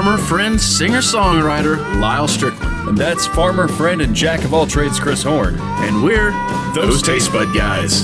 farmer, friend, singer-songwriter, Lyal Strickland. And that's farmer, friend, and jack of all trades, Chris Horn. And we're those Tastebud Guys.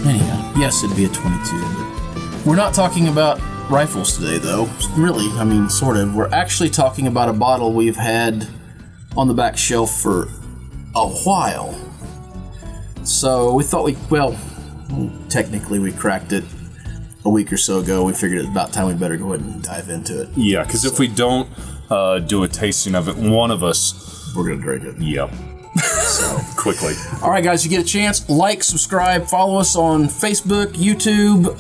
Anyhow, yes, it'd be a 22. But we're not talking about rifles today, though. Really, I mean, sort of. We're actually talking about a bottle we've had on the back shelf for a while. So we thought technically we cracked it a week or so ago. We figured it's about time we better go ahead and dive into it. Yeah, because if we don't do a tasting of it, one of us... We're going to drink it. Yep. So, quickly. All right, guys, you get a chance, like, subscribe, follow us on Facebook, YouTube,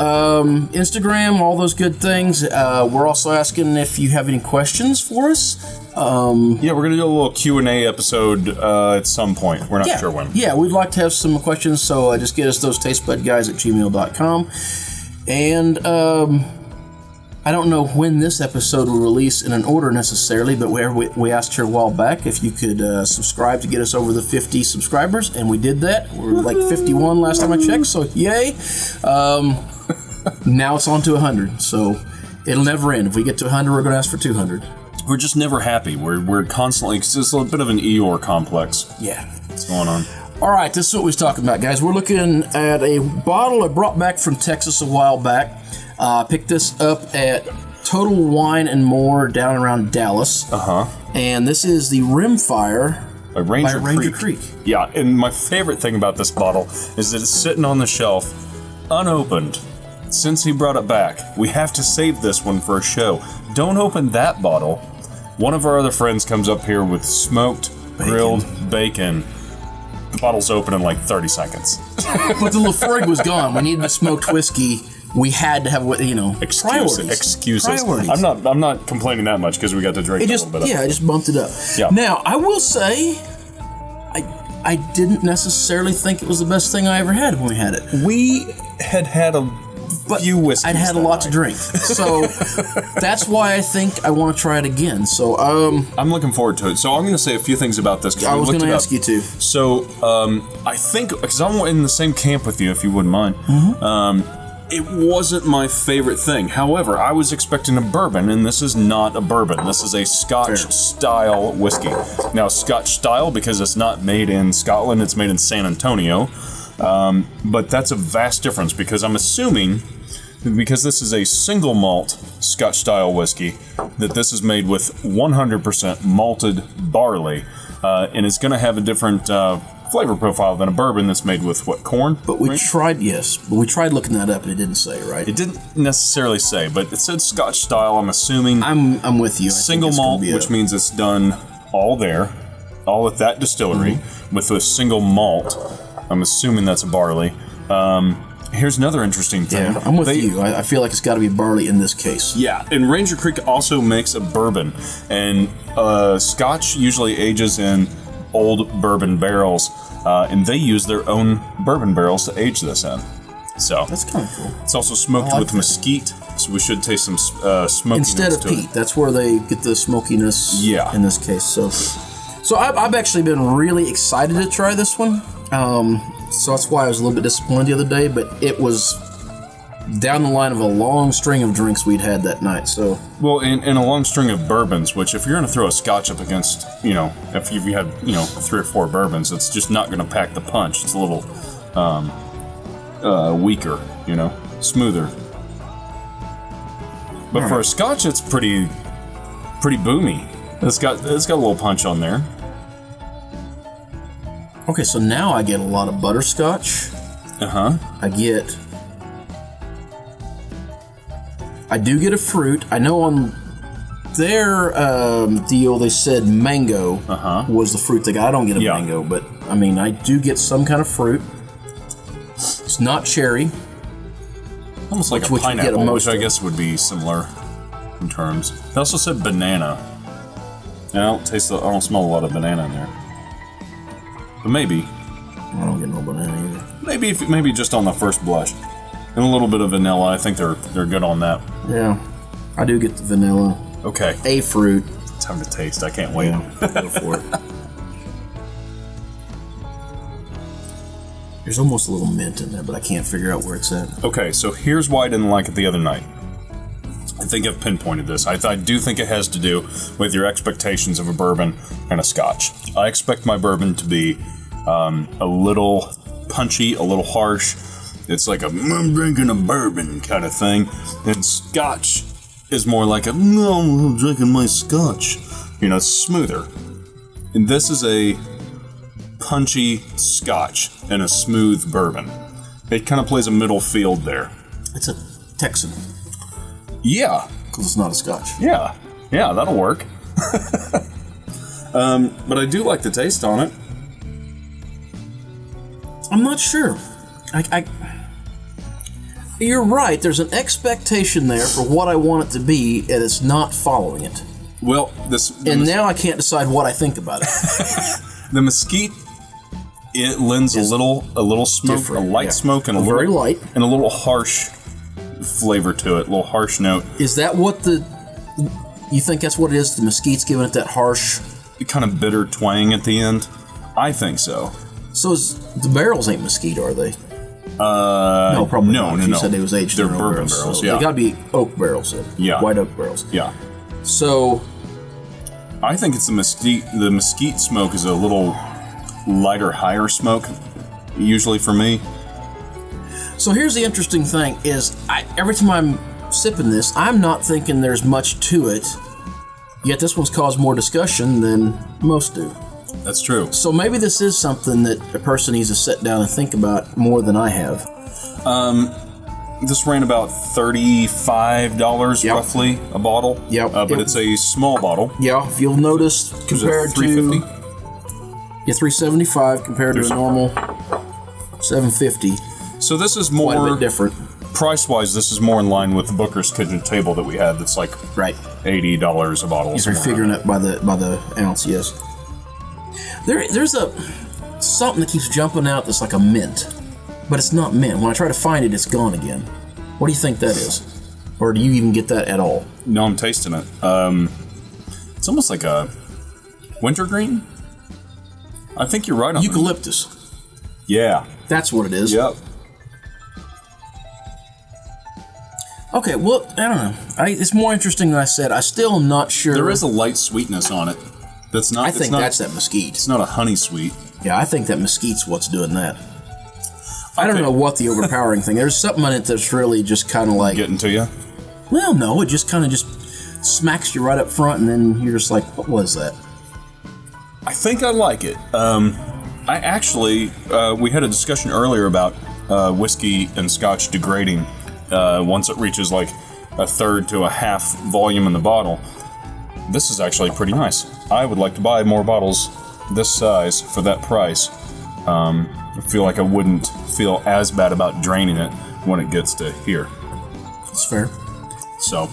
Instagram, all those good things. We're also asking if you have any questions for us. Yeah, we're going to do a little Q&A episode at some point. We're not sure when. Yeah, we'd like to have some questions, so just get us those tastebudguys@gmail.com. And I don't know when this episode will release in an order necessarily, but we asked her a while back if you could subscribe to get us over the 50 subscribers, and we did that. We're like 51 last time I checked, so yay. Now it's on to 100, so it'll never end. If we get to 100, we're going to ask for 200. We're just never happy. We're constantly... It's just a bit of an Eeyore complex. Yeah. What's going on? All right, this is what we was talking about, guys. We're looking at a bottle I brought back from Texas a while back. Picked this up at Total Wine and More down around Dallas. And this is the Rimfire by Ranger Creek. Yeah, and my favorite thing about this bottle is that it's sitting on the shelf, unopened. Since he brought it back, we have to save this one for a show. Don't open that bottle. One of our other friends comes up here with smoked, grilled bacon. The bottle's open in like 30 seconds. But the Lafroig was gone. We needed a smoked whiskey. We had to have, excuses. Priorities. I'm not complaining that much because we got to drink a little bit of it. Yeah, I just bumped it up. Yeah. Now, I will say, I didn't necessarily think it was the best thing I ever had when we had it. We had a few whiskeys. I'd had a lot to drink. So that's why I think I want to try it again. So I'm looking forward to it. So I'm going to say a few things about this. I was going to ask you to. So I think, because I'm in the same camp with you, if you wouldn't mind, it wasn't my favorite thing. However, I was expecting a bourbon, and this is not a bourbon. This is a Scotch-style whiskey. Now, Scotch-style because it's not made in Scotland, it's made in San Antonio. But that's a vast difference because I'm assuming, because this is a single malt Scotch-style whiskey, that this is made with 100% malted barley, and it's going to have a different flavor profile than a bourbon that's made with, corn? But we tried looking that up and it didn't say, right? It didn't necessarily say, but it said Scotch-style, I'm assuming. I'm with you. Single malt, which means it's done all at that distillery, with a single malt. I'm assuming that's a barley. Here's another interesting thing. Yeah, I'm with you. I feel like it's got to be barley in this case. Yeah, and Ranger Creek also makes a bourbon. And Scotch usually ages in old bourbon barrels, and they use their own bourbon barrels to age this in. So that's kind of cool. It's also smoked with mesquite, so we should taste some smokiness instead of peat. That's where they get the smokiness. Yeah. In this case, so I've actually been really excited to try this one. So that's why I was a little bit disappointed the other day, but it was down the line of a long string of drinks we'd had that night. So in a long string of bourbons, which if you're going to throw a Scotch up against, if you've had 3 or 4 bourbons, it's just not going to pack the punch. It's a little weaker, smoother. But for a Scotch, it's pretty boomy. It's got a little punch on there. Okay, so now I get a lot of butterscotch. I do get a fruit. I know on their deal they said mango was the fruit they got. I don't get a mango, but I mean I do get some kind of fruit. It's not cherry. Almost like a pineapple, which I guess would be similar in terms. They also said banana. And I don't smell a lot of banana in there. But maybe. I don't get no banana either. Maybe just on the first blush. And a little bit of vanilla. I think they're good on that. Yeah. I do get the vanilla. Okay. A fruit. Time to taste. I can't wait. Yeah, go for it. There's almost a little mint in there, but I can't figure out where it's at. Okay, so here's why I didn't like it the other night. I think I've pinpointed this. I do think it has to do with your expectations of a bourbon and a Scotch. I expect my bourbon to be a little punchy, a little harsh. It's like I'm drinking a bourbon kind of thing. And Scotch is more like no, I'm drinking my Scotch. You know, it's smoother. And this is a punchy Scotch and a smooth bourbon. It kind of plays a middle field there. It's a Texan. Yeah. Because it's not a Scotch. Yeah, that'll work. But I do like the taste on it. I'm not sure. You're right. There's an expectation there for what I want it to be, and it's not following it. Well, now I can't decide what I think about it. The Mesquite, it lends a little smoke, different, a light smoke, and a very little light, and a little harsh flavor to it, a little harsh note. Is that what you think that's what it is? The Mesquite's giving it that harsh, kind of bitter twang at the end? I think so. So the barrels ain't Mesquite, are they? No, probably not. No. You said they was aged. They're bourbon barrels. So yeah, they gotta be oak barrels. Then. Yeah, white oak barrels. Yeah. So I think it's the Mesquite. The Mesquite smoke is a little lighter, higher smoke, usually for me. So here's the interesting thing: is every time I'm sipping this, I'm not thinking there's much to it. Yet this one's caused more discussion than most do. That's true. So maybe this is something that a person needs to sit down and think about more than I have. This ran about $35 roughly a bottle. Yep. But it's a small bottle. Yeah, if you'll notice, compared to $3.50. Yeah, $3.75 compared to a normal $7.50. So this is Quite a more bit different. price-wise. This is more in line with the Booker's Kitchen Table that we had. That's like right, $80 a bottle. You're figuring it by the ounce. Yes. There's something that keeps jumping out that's like a mint, but it's not mint. When I try to find it, it's gone again. What do you think that is? Or do you even get that at all? No, I'm tasting it. It's almost like a wintergreen. I think you're right on Eucalyptus. that. Yeah. That's what it is. Yep. Okay, well, I don't know. It's more interesting than I said. I still am not sure. There is a light sweetness on it. That's not. I think that's that mesquite. It's not a honey sweet. Yeah, I think that mesquite's what's doing that. I don't know what the overpowering thing. There's something in it that's really just kind of like getting to you. Well, no, it just kind of just smacks you right up front, and then you're just like, what was that? I think I like it. I actually, we had a discussion earlier about whiskey and Scotch degrading once it reaches like a third to a half volume in the bottle. This is actually pretty nice. I would like to buy more bottles this size for that price. I feel like I wouldn't feel as bad about draining it when it gets to here. That's fair. So,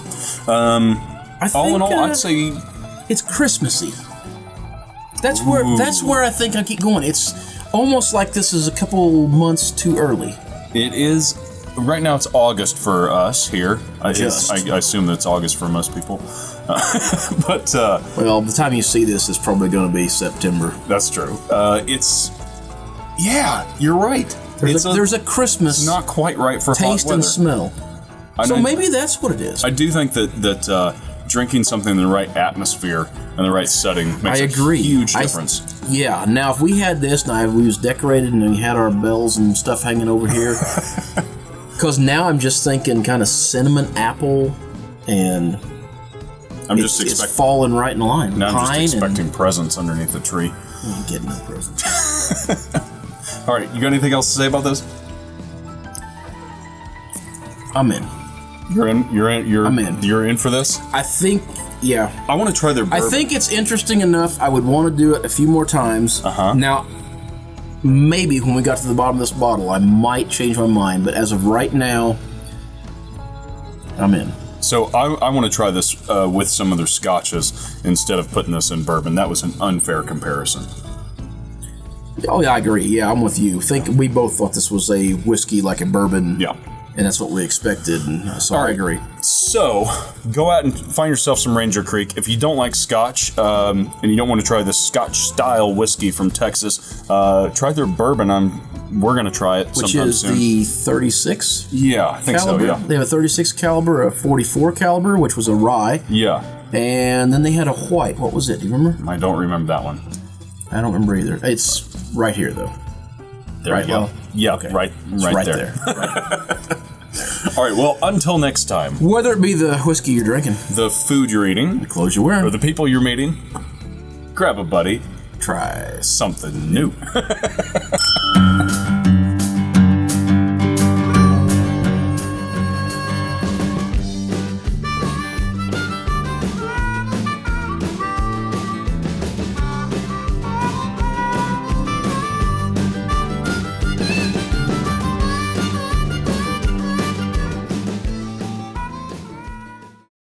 I think, all in all, I'd say it's Christmassy. That's where I think I keep going. It's almost like this is a couple months too early. It is. Right now it's August for us here. I assume that it's August for most people. But well, by the time you see this, it's probably going to be September. That's true. You're right. There's a Christmas. It's not quite right for taste hot weather. and smell. So maybe that's what it is. I do think that drinking something in the right atmosphere and the right setting makes a huge difference. Yeah. Now, if we had this and we was decorated and we had our bells and stuff hanging over here, because now I'm just thinking kind of cinnamon apple, and it's falling right in line. Now I'm just expecting presents underneath the tree. I'm getting no presents. All right, you got anything else to say about this? I'm in. I'm in. You're in for this? I think, yeah. I want to try their bourbon. I think it's interesting enough. I would want to do it a few more times. Now, maybe when we got to the bottom of this bottle, I might change my mind. But as of right now, I'm in. So I want to try this with some of their scotches instead of putting this in bourbon. That was an unfair comparison. Oh, yeah, I agree. Yeah, I'm with you. We both thought this was a whiskey like a bourbon. Yeah. And that's what we expected, and so I agree. So, go out and find yourself some Ranger Creek. If you don't like Scotch, and you don't want to try the Scotch-style whiskey from Texas, try their bourbon. We're going to try it sometime soon. Which is the 36 Yeah, I think caliber. so, yeah. They have a 36 caliber, a 44 caliber, which was a rye. Yeah. And then they had a white. What was it? Do you remember? I don't remember that one. I don't remember either. It's right here, though. There you go. Well, Yeah, okay. right there. Right. All right, well, until next time. Whether it be the whiskey you're drinking, The food you're eating, the clothes you're or wearing, the people you're meeting, grab a buddy. try Something new.